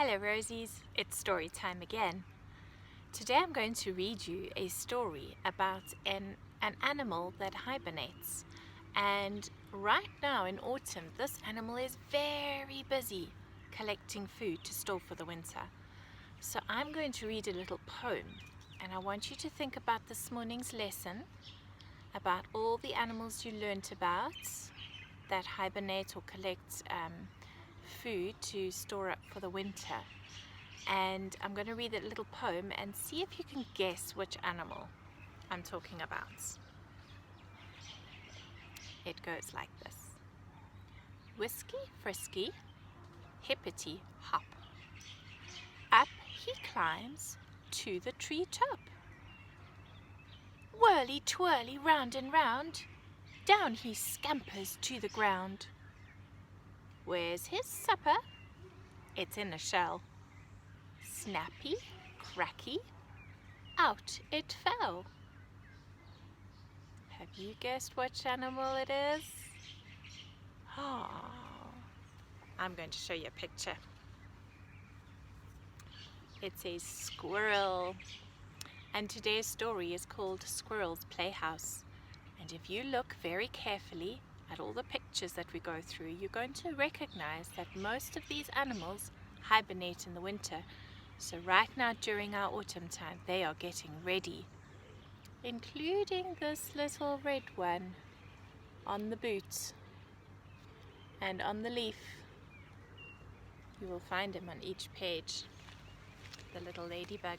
Hello Rosies, it's story time again. Today I'm going to read you a story about an animal that hibernates. And right now in autumn, this animal is very busy collecting food to store for the winter. So I'm going to read a little poem, and I want you to think about this morning's lesson, about all the animals you learnt about that hibernate or collect food to store up for the winter. And I'm going to read a little poem and see if you can guess which animal I'm talking about. It goes like this. Whisky, frisky, hippity hop. Up he climbs to the tree top. Whirly twirly round and round, down he scampers to the ground. Where's his supper? It's in a shell. Snappy, cracky, out it fell. Have you guessed which animal it is? Oh, I'm going to show you a picture. It's a squirrel. And today's story is called Squirrel's Playhouse. And if you look very carefully at all the pictures that we go through, you're going to recognize that most of these animals hibernate in the winter. So right now during our autumn time, they are getting ready, including this little red one on the boot and on the leaf. You will find him on each page, the little ladybug.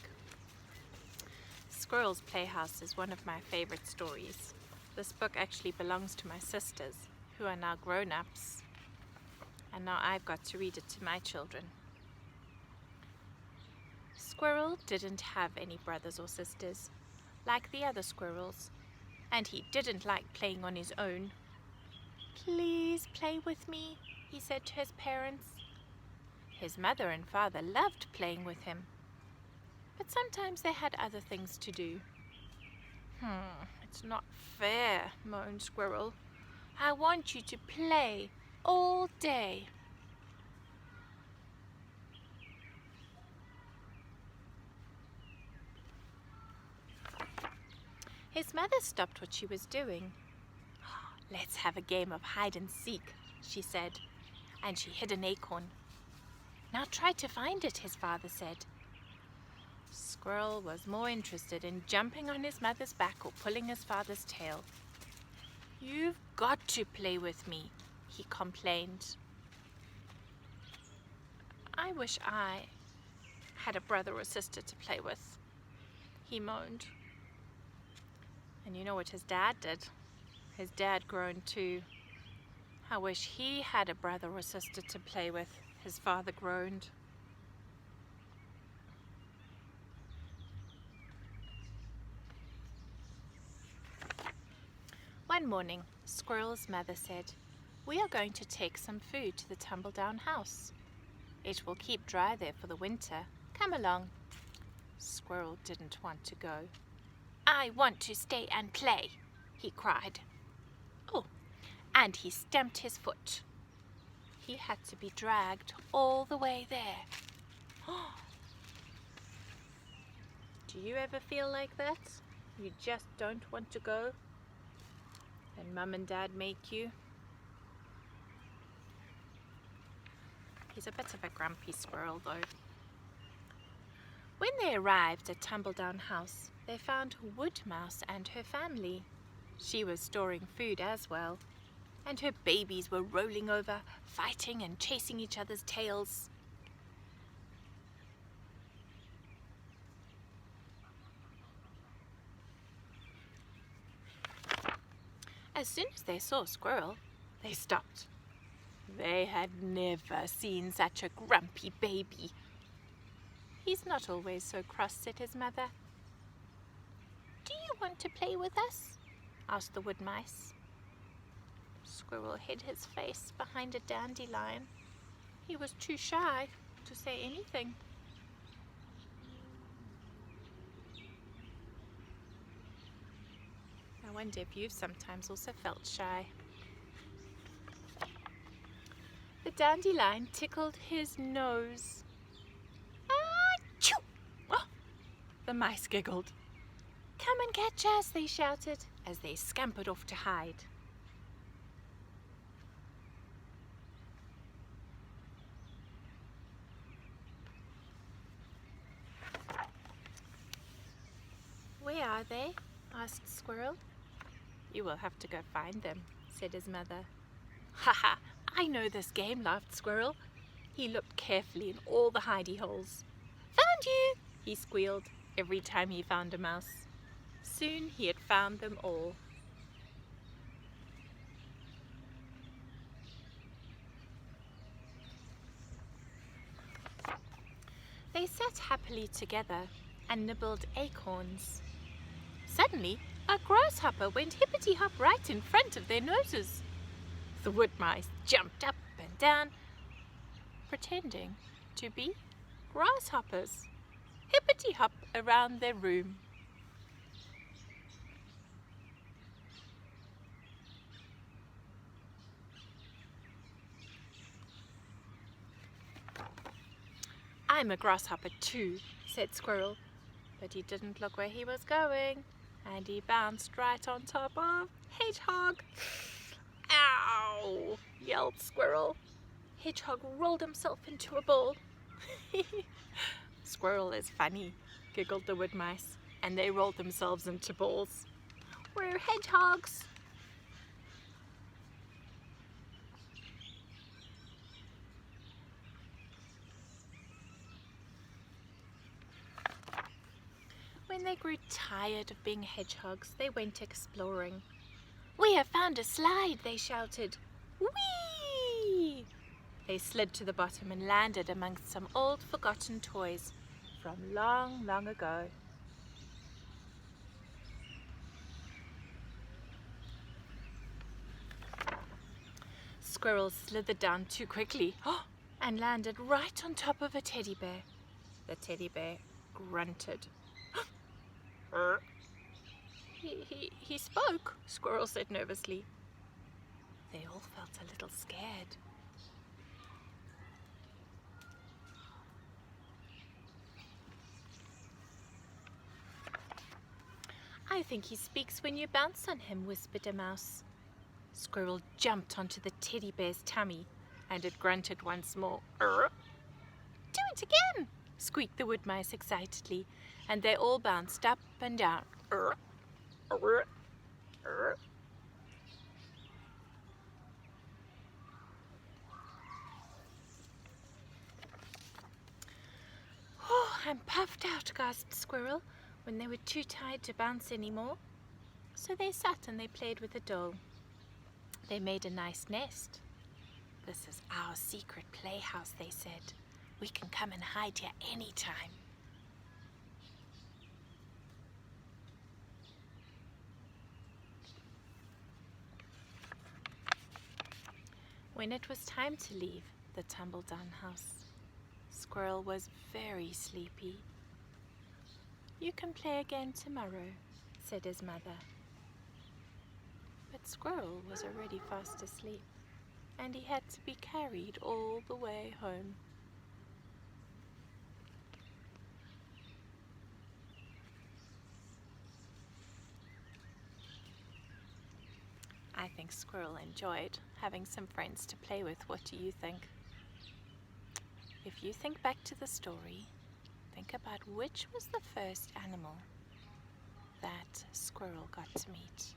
Squirrel's Playhouse is one of my favorite stories. This book actually belongs to my sisters, who are now grown-ups, and now I've got to read it to my children. Squirrel didn't have any brothers or sisters, like the other squirrels, and he didn't like playing on his own. "Please play with me," he said to his parents. His mother and father loved playing with him, but sometimes they had other things to do. It's not fair," moaned Squirrel. "I want you to play all day." His mother stopped what she was doing. "Let's have a game of hide and seek," she said, and she hid an acorn. "Now try to find it," his father said. Squirrel was more interested in jumping on his mother's back or pulling his father's tail. "You've got to play with me," he complained. "I wish I had a brother or sister to play with," he moaned. And you know what his dad did? His dad groaned too. "I wish he had a brother or sister to play with," his father groaned. One morning, Squirrel's mother said, "We are going to take some food to the tumble-down house. It will keep dry there for the winter. Come along." Squirrel didn't want to go. "I want to stay and play," he cried. Oh, and he stamped his foot. He had to be dragged all the way there. Do you ever feel like that? You just don't want to go? And Mum and Dad make you? He's a bit of a grumpy squirrel though. When they arrived at Tumbledown House, they found Wood Mouse and her family. She was storing food as well, and her babies were rolling over, fighting and chasing each other's tails. As soon as they saw Squirrel, they stopped. They had never seen such a grumpy baby. "He's not always so cross," said his mother. "Do you want to play with us?" asked the wood mice. Squirrel hid his face behind a dandelion. He was too shy to say anything. I wonder if you've sometimes also felt shy. The dandelion tickled his nose. The mice giggled. "Come and catch us," they shouted as they scampered off to hide. "Where are they?" asked Squirrel. "You will have to go find them," said his mother. "Ha ha! I know this game," laughed Squirrel. He looked carefully in all the hidey holes. "Found you!" he squealed every time he found a mouse. Soon he had found them all. They sat happily together and nibbled acorns. Suddenly, a grasshopper went hippity-hop right in front of their noses. The wood mice jumped up and down, pretending to be grasshoppers, hippity-hop around their room. "I'm a grasshopper too," said Squirrel, but he didn't look where he was going, and he bounced right on top of Hedgehog. "Ow!" yelled Squirrel. Hedgehog rolled himself into a ball. "Squirrel is funny," giggled the wood mice, and they rolled themselves into balls. "We're hedgehogs." When they grew tired of being hedgehogs, they went exploring. "We have found a slide," they shouted. "Whee!" They slid to the bottom and landed amongst some old forgotten toys from long, long ago. Squirrel slithered down too quickly and landed right on top of a teddy bear. The teddy bear grunted. He spoke," Squirrel said nervously. They all felt a little scared. "I think he speaks when you bounce on him," whispered a mouse. Squirrel jumped onto the teddy bear's tummy and it grunted once more. "Do it again," squeaked the wood mice excitedly, and they all bounced up and down. "Oh, I'm puffed out," gasped Squirrel when they were too tired to bounce anymore. So they sat and they played with the doll. They made a nice nest. "This is our secret playhouse," they said. "We can come and hide here anytime." When it was time to leave the tumble-down house, Squirrel was very sleepy. "You can play again tomorrow," said his mother. But Squirrel was already fast asleep, and he had to be carried all the way home. I think Squirrel enjoyed having some friends to play with. What do you think? If you think back to the story, think about which was the first animal that Squirrel got to meet.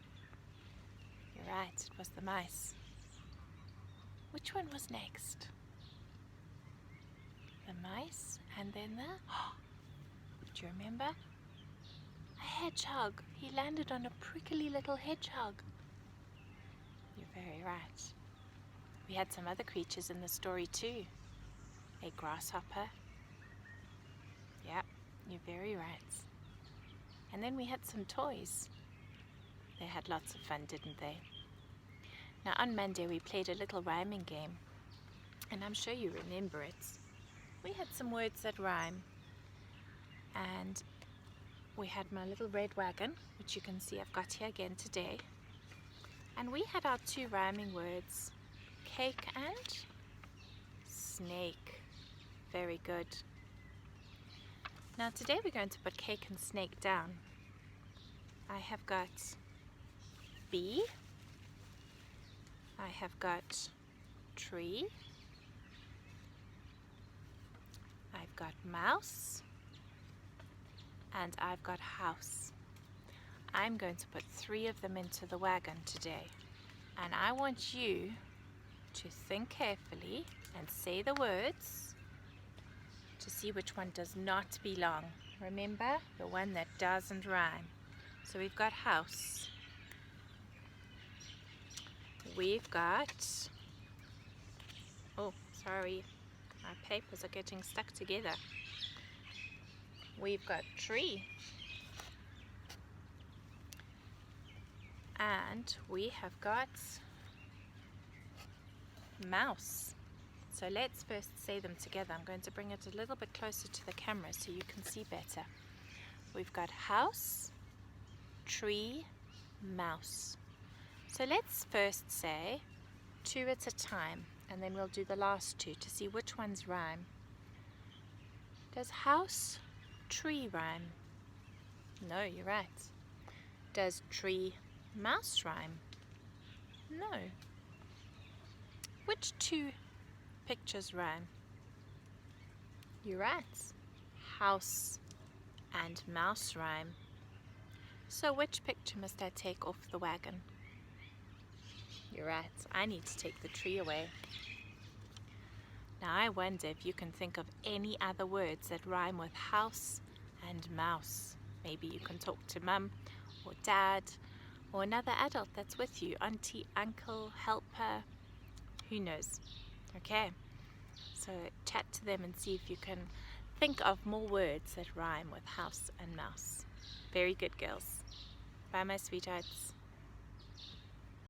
You're right, it was the mice. Which one was next? The mice, and then the... Do you remember? A hedgehog. He landed on a prickly little hedgehog. You're very right. We had some other creatures in the story too. A grasshopper. Yep, you're very right. And then we had some toys. They had lots of fun, didn't they? Now on Monday we played a little rhyming game, and I'm sure you remember it. We had some words that rhyme, and we had my little red wagon, which you can see I've got here again today. And we had our two rhyming words, cake and snake. Very good. Now today we're going to put Cake and Snake down. I have got bee, I have got tree, I've got mouse, and I've got house. I'm going to put 3 of them into the wagon today, and I want you to think carefully and say the words to see which one does not belong. Remember, the one that doesn't rhyme. So we've got house, we've got, oh sorry, my papers are getting stuck together. We've got tree, and we have got mouse. So let's first say them together. I'm going to bring it a little bit closer to the camera so you can see better. We've got house, tree, mouse. So let's first say 2 at a time, and then we'll do the last 2 to see which ones rhyme. Does house, tree rhyme? No, you're right. Does tree, mouse rhyme? No. Which 2 pictures rhyme? You're right. House and mouse rhyme. So which picture must I take off the wagon? You're right. I need to take the tree away. Now I wonder if you can think of any other words that rhyme with house and mouse. Maybe you can talk to mum or dad or another adult that's with you, auntie, uncle, helper, who knows. Okay, so chat to them and see if you can think of more words that rhyme with house and mouse. Very good, girls. Bye, my sweethearts.